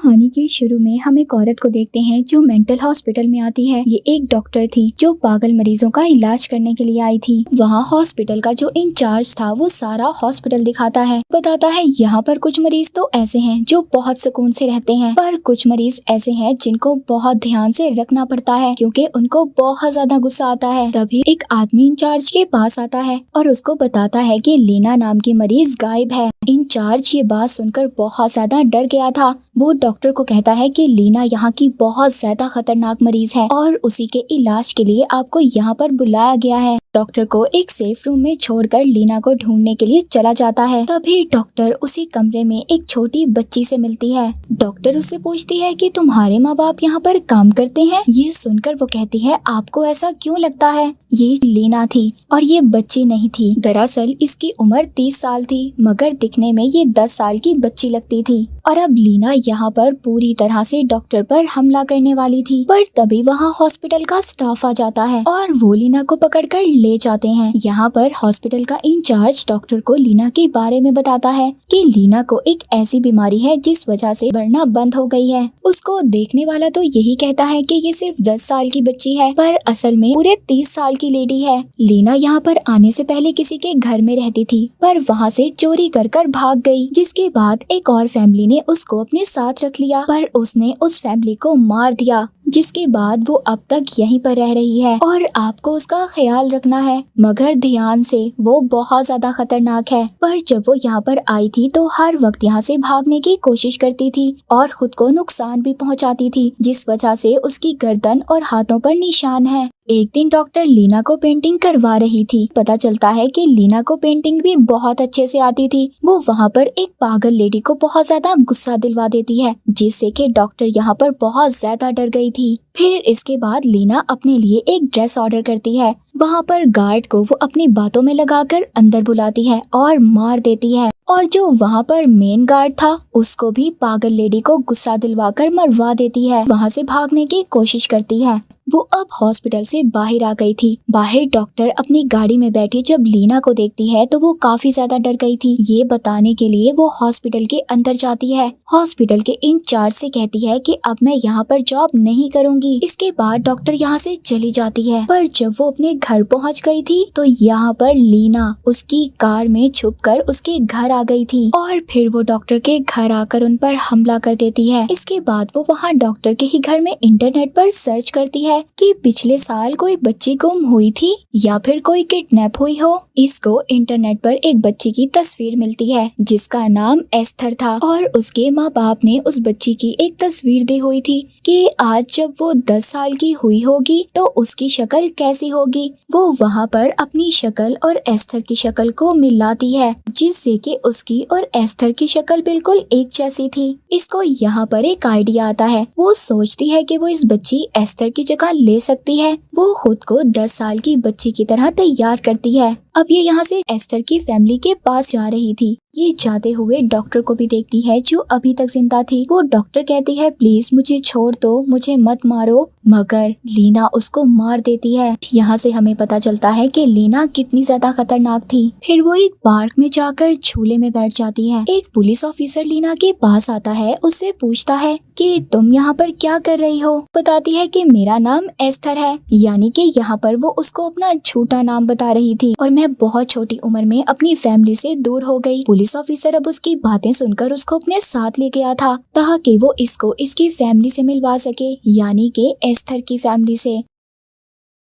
कहानी के शुरू में हम एक औरत को देखते हैं जो मेंटल हॉस्पिटल में आती है। ये एक डॉक्टर थी जो पागल मरीजों का इलाज करने के लिए आई थी। वहाँ हॉस्पिटल का जो इंचार्ज था वो सारा हॉस्पिटल दिखाता है, बताता है यहाँ पर कुछ मरीज तो ऐसे हैं जो बहुत सुकून से रहते हैं, पर कुछ मरीज ऐसे हैं जिनको बहुत ध्यान से रखना पड़ता है क्योंकि उनको बहुत ज्यादा गुस्सा आता है। तभी एक आदमी इंचार्ज के पास आता है और उसको बताता है कि लीना नाम की मरीज गायब है। इंचार्ज ये बात सुनकर बहुत ज्यादा डर गया था। वो डॉक्टर को कहता है कि लीना यहाँ की बहुत ज्यादा खतरनाक मरीज है और उसी के इलाज के लिए आपको यहाँ पर बुलाया गया है। डॉक्टर को एक सेफ रूम में छोड़कर लीना को ढूंढने के लिए चला जाता है। तभी डॉक्टर उसी कमरे में एक छोटी बच्ची से मिलती है। डॉक्टर उससे पूछती है कि तुम्हारे माँ बाप यहाँ पर काम करते हैं। ये सुनकर वो कहती है आपको ऐसा क्यों लगता है? ये लीना थी और ये बच्ची नहीं थी। दरअसल इसकी उम्र 30 साल थी मगर दिखने में ये 10 साल की बच्ची लगती थी। और अब लीना यहाँ पर पूरी तरह से डॉक्टर पर हमला करने वाली थी, पर तभी वहाँ हॉस्पिटल का स्टाफ आ जाता है और वो लीना को पकड़कर ले जाते हैं। यहाँ पर हॉस्पिटल का इंचार्ज डॉक्टर को लीना के बारे में बताता है कि लीना को एक ऐसी बीमारी है जिस वजह से बढ़ना बंद हो गई है। उसको देखने वाला तो यही कहता है कि ये सिर्फ 10 साल की बच्ची है, पर असल में पूरे 30 साल की लेडी है। लीना यहाँ पर आने से पहले किसी के घर में रहती थी, पर वहाँ से चोरी कर भाग गई, जिसके बाद एक और फैमिली ने उसको अपने साथ रख लिया, पर उसने उस फैमिली को मार दिया, जिसके बाद वो अब तक यहीं पर रह रही है और आपको उसका ख्याल रखना है, मगर ध्यान से, वो बहुत ज्यादा खतरनाक है। पर जब वो यहाँ पर आई थी तो हर वक्त यहाँ से भागने की कोशिश करती थी और खुद को नुकसान भी पहुँचाती थी, जिस वजह से उसकी गर्दन और हाथों पर निशान है। एक दिन डॉक्टर लीना को पेंटिंग करवा रही थी। पता चलता है कि लीना को पेंटिंग भी बहुत अच्छे से आती थी। वो वहाँ पर एक पागल लेडी को बहुत ज्यादा गुस्सा दिलवा देती है, जिससे कि डॉक्टर यहाँ पर बहुत ज्यादा डर गई थी। फिर इसके बाद लीना अपने लिए एक ड्रेस ऑर्डर करती है। वहाँ पर गार्ड को वो अपनी बातों में लगाकर अंदर बुलाती है और मार देती है, और जो वहाँ पर मेन गार्ड था उसको भी पागल लेडी को गुस्सा दिलवाकर मरवा देती है। वहाँ से भागने की कोशिश करती है। वो अब हॉस्पिटल से बाहर आ गई थी। बाहर डॉक्टर अपनी गाड़ी में बैठी जब लीना को देखती है तो वो काफी ज्यादा डर गई थी। ये बताने के लिए वो हॉस्पिटल के अंदर जाती है। हॉस्पिटल के इंचार्ज से कहती है कि अब मैं यहाँ पर जॉब नहीं करूँगी। इसके बाद डॉक्टर यहाँ से चली जाती है। पर जब वो अपने घर पहुँच गई थी तो यहाँ पर लीना उसकी कार में छुपकर उसके घर आ गई थी और फिर वो डॉक्टर के घर आकर उन पर हमला कर देती है। इसके बाद वो वहाँ डॉक्टर के ही घर में इंटरनेट पर सर्च करती है कि पिछले साल कोई बच्ची गुम हुई थी या फिर कोई किडनैप हुई हो। इसको इंटरनेट पर एक बच्ची की तस्वीर मिलती है जिसका नाम एस्थर था और उसके माँ बाप ने उस बच्ची की एक तस्वीर दी हुई थी कि आज जब वो 10 साल की हुई होगी तो उसकी शक्ल कैसी होगी। वो वहाँ पर अपनी शक्ल और एस्थर की शक्ल को मिलाती है, जिससे कि उसकी और एस्थर की शक्ल बिल्कुल एक जैसी थी। इसको यहाँ पर एक आइडिया आता है। वो सोचती है कि वो इस बच्ची एस्थर की जगह ले सकती है। वो खुद को 10 साल की बच्ची की तरह तैयार करती है। अब ये यहाँ से एस्थर की फैमिली के पास जा रही थी। ये जाते हुए डॉक्टर को भी देखती है जो अभी तक जिंदा थी। वो डॉक्टर कहती है प्लीज मुझे छोड़ दो, मुझे मत मारो, मगर लीना उसको मार देती है। यहाँ से हमें पता चलता है कि लीना कितनी ज्यादा खतरनाक थी। फिर वो एक पार्क में जाकर झूले में बैठ जाती है। एक पुलिस ऑफिसर लीना के पास आता है, उससे पूछता है कि तुम यहाँ पर क्या कर रही हो। बताती है कि मेरा नाम एस्थर है, यानी कि यहाँ पर वो उसको अपना झूठा नाम बता रही थी और मैं बहुत छोटी उम्र में अपनी फैमिली से दूर हो गई। पुलिस ऑफिसर अब उसकी बातें सुनकर उसको अपने साथ ले गया था ताकि वो इसको इसकी फैमिली से मिलवा सके, यानी कि एस्थर की फैमिली से।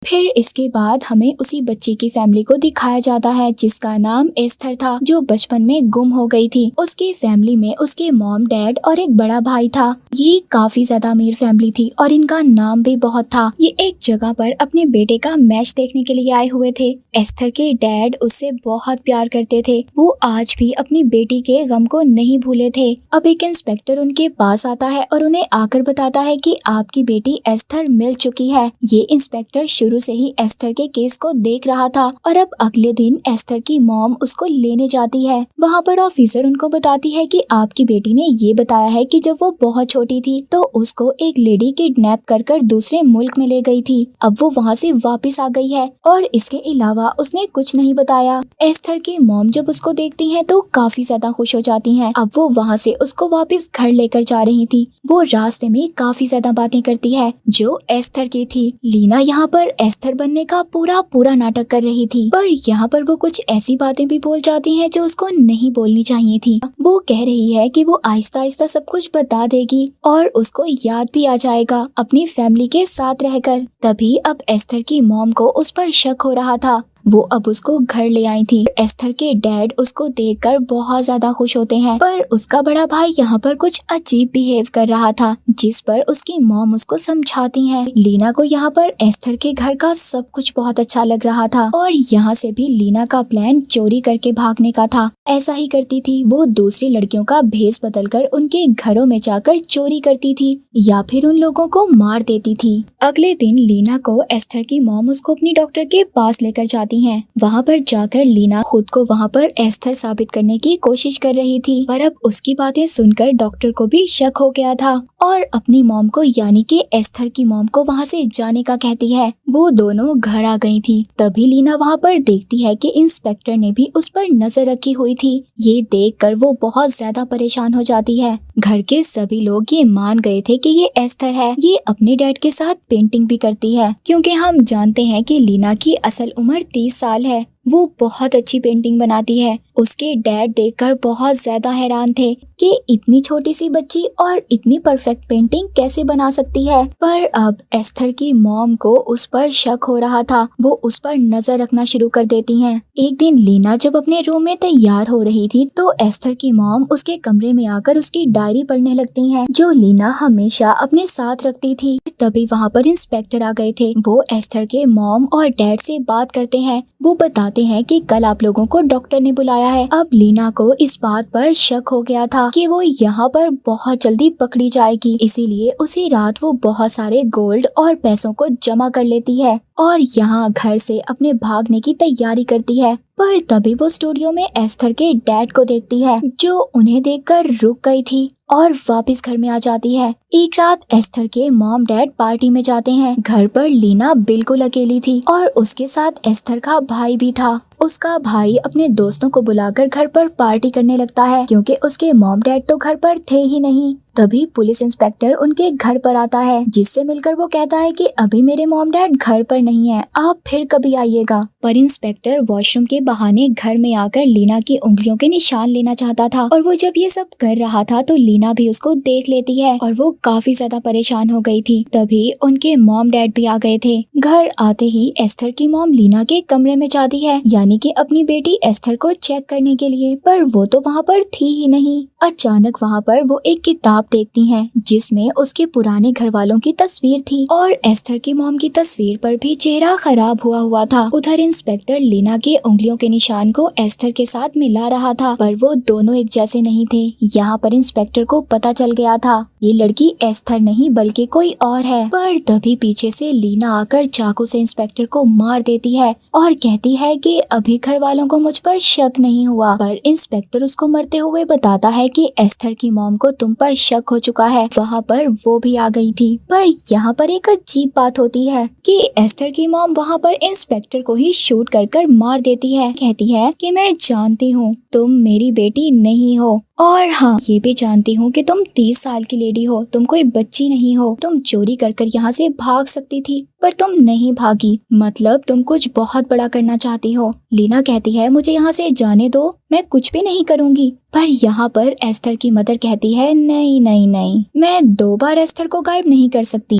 फिर इसके बाद हमें उसी बच्ची की फैमिली को दिखाया जाता है जिसका नाम एस्थर था, जो बचपन में गुम हो गई थी। उसकी फैमिली में उसके मॉम, डैड और एक बड़ा भाई था। ये काफी ज्यादा अमीर फैमिली थी और इनका नाम भी बहुत था। ये एक जगह पर अपने बेटे का मैच देखने के लिए आए हुए थे। एस्थर के डैड उससे बहुत प्यार करते थे। वो आज भी अपनी बेटी के गम को नहीं भूले थे। अब एक इंस्पेक्टर उनके पास आता है और उन्हें आकर बताता है कि आपकी बेटी एस्थर मिल चुकी है। ये इंस्पेक्टर शुरू शुरू से ही एस्थर के केस को देख रहा था और अब अगले दिन एस्थर की मॉम उसको लेने जाती है। वहाँ पर ऑफिसर उनको बताती है कि आपकी बेटी ने ये बताया है कि जब वो बहुत छोटी थी तो उसको एक लेडी किडनैप कर दूसरे मुल्क में ले गई थी। अब वो वहाँ से वापस आ गई है और इसके अलावा उसने कुछ नहीं बताया। एस्थर की मॉम जब उसको देखती है तो काफी ज्यादा खुश हो जाती है। अब वो वहाँ से उसको वापस घर लेकर जा रही थी। वो रास्ते में काफी ज्यादा बातें करती है जो एस्थर की थी। लीना यहाँ पर एस्थर बनने का पूरा नाटक कर रही थी, पर यहाँ पर वो कुछ ऐसी बातें भी बोल जाती है जो उसको नहीं बोलनी चाहिए थी। वो कह रही है कि वो आहिस्ता आहिस्ता सब कुछ बता देगी और उसको याद भी आ जाएगा अपनी फैमिली के साथ रहकर। तभी अब एस्थर की मॉम को उस पर शक हो रहा था। वो अब उसको घर ले आई थी। एस्थर के डैड उसको देखकर बहुत ज्यादा खुश होते हैं, पर उसका बड़ा भाई यहाँ पर कुछ अजीब बिहेव कर रहा था, जिस पर उसकी मॉम उसको समझाती है। लीना को यहाँ पर एस्थर के घर का सब कुछ बहुत अच्छा लग रहा था और यहाँ से भी लीना का प्लान चोरी करके भागने का था। ऐसा ही करती थी, वो दूसरी लड़कियों का भेष बदलकर उनके घरों में जाकर चोरी करती थी या फिर उन लोगों को मार देती थी। अगले दिन लीना को एस्थर की मॉम उसको अपनी डॉक्टर के पास लेकर जाती है। वहाँ पर जाकर लीना खुद को वहाँ पर एस्थर साबित करने की कोशिश कर रही थी, पर अब उसकी बातें सुनकर डॉक्टर को भी शक हो गया था और अपनी मॉम को यानी कि एस्थर की मॉम को वहाँ से जाने का कहती है। वो दोनों घर आ गई थी। तभी लीना वहाँ पर देखती है कि इंस्पेक्टर ने भी उस पर नजर रखी हुई थी। ये देखकर वो बहुत ज्यादा परेशान हो जाती है। घर के सभी लोग ये मान गए थे कि ये एस्थर है। ये अपने डैड के साथ पेंटिंग भी करती है, क्योंकि हम जानते हैं कि लीना की असल उम्र 30 साल है। वो बहुत अच्छी पेंटिंग बनाती है। उसके डैड देखकर बहुत ज्यादा हैरान थे कि इतनी छोटी सी बच्ची और इतनी परफेक्ट पेंटिंग कैसे बना सकती है। पर अब एस्थर की मॉम को उस पर शक हो रहा था। वो उस पर नजर रखना शुरू कर देती हैं। एक दिन लीना जब अपने रूम में तैयार हो रही थी तो एस्थर की मॉम उसके कमरे में आकर उसकी डायरी पढ़ने लगती हैं, जो लीना हमेशा अपने साथ रखती थी। तभी वहाँ पर इंस्पेक्टर आ गए थे। वो एस्थर के मॉम और डैड से बात करते हैं। वो बताते हैं कि कल आप लोगों को डॉक्टर ने बुलाया है। अब लीना को इस बात पर शक हो गया था कि वो यहाँ पर बहुत जल्दी पकड़ी जाएगी, इसीलिए उसी रात वो बहुत सारे गोल्ड और पैसों को जमा कर लेती है और यहाँ घर से अपने भागने की तैयारी करती है। पर तभी वो स्टूडियो में एस्थर के डैड को देखती है, जो उन्हें देखकर रुक गई थी और वापस घर में आ जाती है। एक रात एस्थर के मॉम डैड पार्टी में जाते हैं। घर पर लीना बिल्कुल अकेली थी और उसके साथ एस्थर का भाई भी था। उसका भाई अपने दोस्तों को बुलाकर घर पर पार्टी करने लगता है, क्योंकि उसके मॉम डैड तो घर पर थे ही नहीं। तभी पुलिस इंस्पेक्टर उनके घर पर आता है, जिससे मिलकर वो कहता है कि अभी मेरे मॉम डैड घर पर नहीं है, आप फिर कभी आइएगा। पर इंस्पेक्टर वॉशरूम के बहाने घर में आकर लीना की उंगलियों के निशान लेना चाहता था और वो जब ये सब कर रहा था तो लीना भी उसको देख लेती है और वो काफी ज्यादा परेशान हो गई थी। तभी उनके मॉम डैड भी आ गए थे। घर आते ही एस्थर की मॉम लीना के कमरे में जाती है, यानी कि अपनी बेटी एस्थर को चेक करने के लिए, पर वो तो वहाँ पर थी ही नहीं। अचानक वहाँ पर वो एक किताब देखती हैं, जिसमें उसके पुराने घर वालों की तस्वीर थी और एस्थर की मॉम की तस्वीर पर भी चेहरा खराब हुआ था। उधर इंस्पेक्टर लीना के उंगलियों के निशान को एस्थर के साथ मिला रहा था, पर वो दोनों एक जैसे नहीं थे। यहाँ पर इंस्पेक्टर को पता चल गया था ये लड़की एस्थर नहीं बल्कि कोई और है। पर तभी पीछे से लीना आकर चाकू से इंस्पेक्टर को मार देती है और कहती है कि अभी घर वालों को मुझ पर शक नहीं हुआ। पर इंस्पेक्टर उसको मरते हुए बताता है कि एस्थर की मॉम को तुम पर शक हो चुका है। वहाँ पर वो भी आ गई थी। पर यहाँ पर एक अजीब बात होती है कि एस्थर की मॉम वहाँ पर इंस्पेक्टर को ही शूट कर मार देती है। कहती है कि मैं जानती हूँ तुम मेरी बेटी नहीं हो, और हाँ ये भी जानती हूँ कि तुम 30 साल की लेडी हो, तुम कोई बच्ची नहीं हो। तुम चोरी कर यहाँ से भाग सकती थी, पर तुम नहीं भागी, मतलब तुम कुछ बहुत बड़ा करना चाहती हो। लीना कहती है मुझे यहाँ से जाने दो, मैं कुछ भी नहीं करूँगी। पर यहाँ पर एस्थर की मदर कहती है नहीं नहीं नहीं, मैं 2 बार एस्थर को गायब नहीं कर सकती।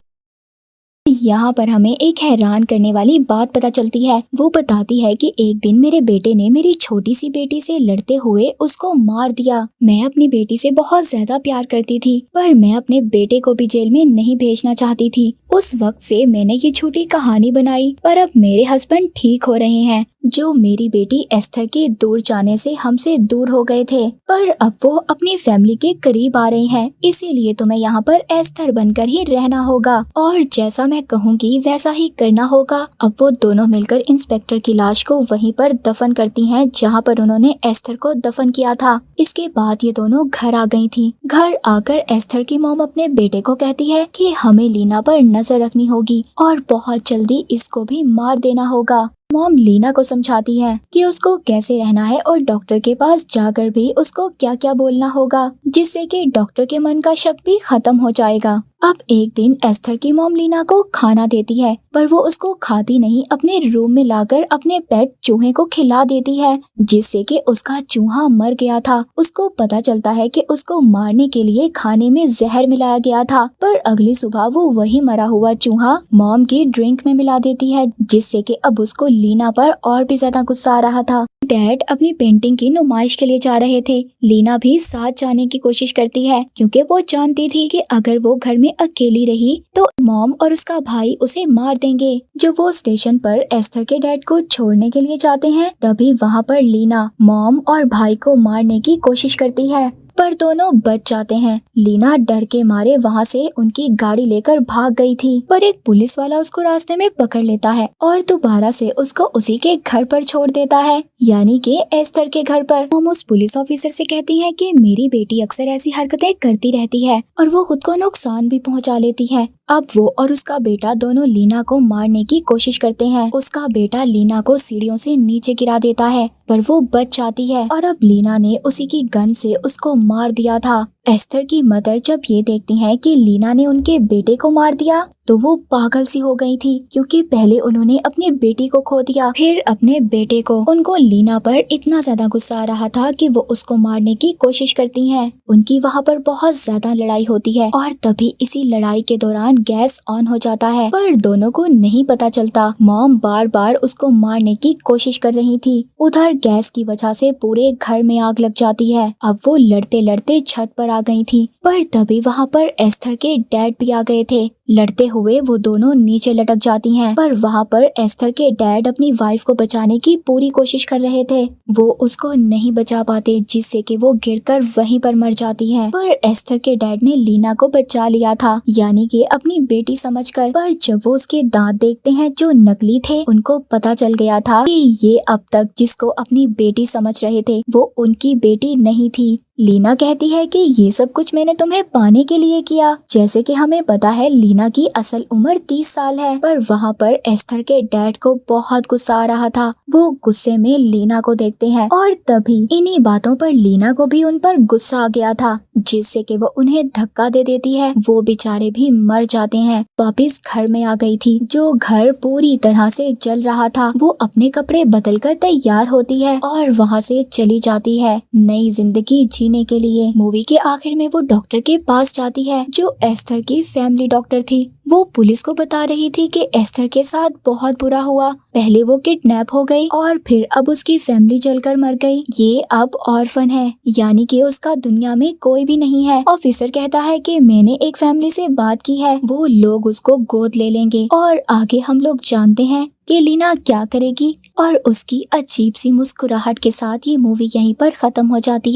यहाँ पर हमें एक हैरान करने वाली बात पता चलती है। वो बताती है कि एक दिन मेरे बेटे ने मेरी छोटी सी बेटी से लड़ते हुए उसको मार दिया। मैं अपनी बेटी से बहुत ज्यादा प्यार करती थी, पर मैं अपने बेटे को भी जेल में नहीं भेजना चाहती थी। उस वक्त से मैंने ये झूठी कहानी बनाई, पर अब मेरे हस्बैंड ठीक हो रहे हैं, जो मेरी बेटी एस्थर के दूर जाने से हमसे दूर हो गए थे, पर अब वो अपनी फैमिली के करीब आ रहे हैं, इसीलिए तुम्हें यहाँ पर एस्थर बनकर ही रहना होगा। और जैसा मैं कहूँगी वैसा ही करना होगा। अब वो दोनों मिलकर इंस्पेक्टर की लाश को वहीं पर दफन करती हैं जहाँ पर उन्होंने एस्थर को दफन किया था। इसके बाद ये दोनों घर आ गई थी। घर आकर एस्थर की मॉम अपने बेटे को कहती है कि हमें लीना पर नजर रखनी होगी और बहुत जल्दी इसको भी मार देना होगा। मॉम लीना को समझाती है कि उसको कैसे रहना है और डॉक्टर के पास जाकर भी उसको क्या क्या बोलना होगा, जिससे कि डॉक्टर के मन का शक भी खत्म हो जाएगा। अब एक दिन एस्थर की मॉम लीना को खाना देती है, पर वो उसको खाती नहीं, अपने रूम में लाकर अपने पेट चूहे को खिला देती है, जिससे कि उसका चूहा मर गया था। उसको पता चलता है कि उसको मारने के लिए खाने में जहर मिलाया गया था, पर अगली सुबह वो वही मरा हुआ चूहा मॉम की ड्रिंक में मिला देती है, जिससे कि अब उसको लीना पर और भी ज्यादा गुस्सा आ रहा था। डैड अपनी पेंटिंग की नुमाइश के लिए जा रहे थे। लीना भी साथ जाने की कोशिश करती है, क्योंकि वो जानती थी कि अगर वो घर में अकेली रही तो मॉम और उसका भाई उसे मार देंगे। जब वो स्टेशन पर एस्थर के डैड को छोड़ने के लिए जाते हैं, तभी वहाँ पर लीना मॉम और भाई को मारने की कोशिश करती है, पर दोनों बच जाते हैं। लीना डर के मारे वहाँ से उनकी गाड़ी लेकर भाग गई थी, पर एक पुलिस वाला उसको रास्ते में पकड़ लेता है और दोबारा से उसको उसी के घर पर छोड़ देता है, यानी कि एस्थर के घर पर। हम उस पुलिस ऑफिसर से कहती हैं कि मेरी बेटी अक्सर ऐसी हरकतें करती रहती है और वो खुद को नुकसान भी पहुँचा लेती है। अब वो और उसका बेटा दोनों लीना को मारने की कोशिश करते हैं। उसका बेटा लीना को सीढ़ियों से नीचे गिरा देता है, पर वो बच जाती है और अब लीना ने उसी की गन से उसको मार दिया था। एस्थर की मदर जब ये देखती हैं कि लीना ने उनके बेटे को मार दिया, तो वो पागल सी हो गई थी, क्योंकि पहले उन्होंने अपनी बेटी को खो दिया, फिर अपने बेटे को। उनको लीना पर इतना ज्यादा गुस्सा आ रहा था कि वो उसको मारने की कोशिश करती हैं। उनकी वहाँ पर बहुत ज्यादा लड़ाई होती है और तभी इसी लड़ाई के दौरान गैस ऑन हो जाता है, पर दोनों को नहीं पता चलता। मॉम बार बार उसको मारने की कोशिश कर रही थी। उधर गैस की वजह से पूरे घर में आग लग जाती है। अब वो लड़ते लड़ते छत पर आ गई थी, पर तभी वहाँ पर एस्थर के डैड भी आ गए थे। लड़ते हुए वो दोनों नीचे लटक जाती हैं, पर वहाँ पर एस्थर के डैड अपनी वाइफ को बचाने की पूरी कोशिश कर रहे थे। वो उसको नहीं बचा पाते, जिससे कि वो गिरकर वहीं पर मर जाती है। पर एस्थर के डैड ने लीना को बचा लिया था, यानी कि अपनी बेटी समझकर। पर जब वो उसके दांत देखते हैं जो नकली थे, उनको पता चल गया था कि ये अब तक जिसको अपनी बेटी समझ रहे थे वो उनकी बेटी नहीं थी। लीना कहती है कि ये सब कुछ मैंने तुम्हें पाने के लिए किया। जैसे कि हमें पता है लीना की असल उम्र 30 साल है, पर वहाँ पर एस्थर के डैड को बहुत गुस्सा आ रहा था। वो गुस्से में लीना को देखते हैं और तभी इन्हीं बातों पर लीना को भी उन पर गुस्सा आ गया था, जिससे कि वो उन्हें धक्का दे देती है। वो बेचारे भी मर जाते हैं। वापिस घर में आ गई थी, जो घर पूरी तरह से जल रहा था। वो अपने कपड़े बदलकर तैयार होती है और वहाँ से चली जाती है नई जिंदगी जीने के लिए। मूवी के आखिर में वो डॉक्टर के पास जाती है, जो एस्थर की फैमिली डॉक्टर थी। वो पुलिस को बता रही थी कि एस्थर के साथ बहुत बुरा हुआ। पहले वो किडनैप हो गई और फिर अब उसकी फैमिली जलकर मर गई। ये अब ऑर्फन है, यानी कि उसका दुनिया में कोई भी नहीं है। ऑफिसर कहता है कि मैंने एक फैमिली से बात की है, वो लोग उसको गोद ले लेंगे। और आगे हम लोग जानते हैं कि लीना क्या करेगी। और उसकी अजीब सी मुस्कुराहट के साथ ये मूवी यहीं पर खत्म हो जाती है।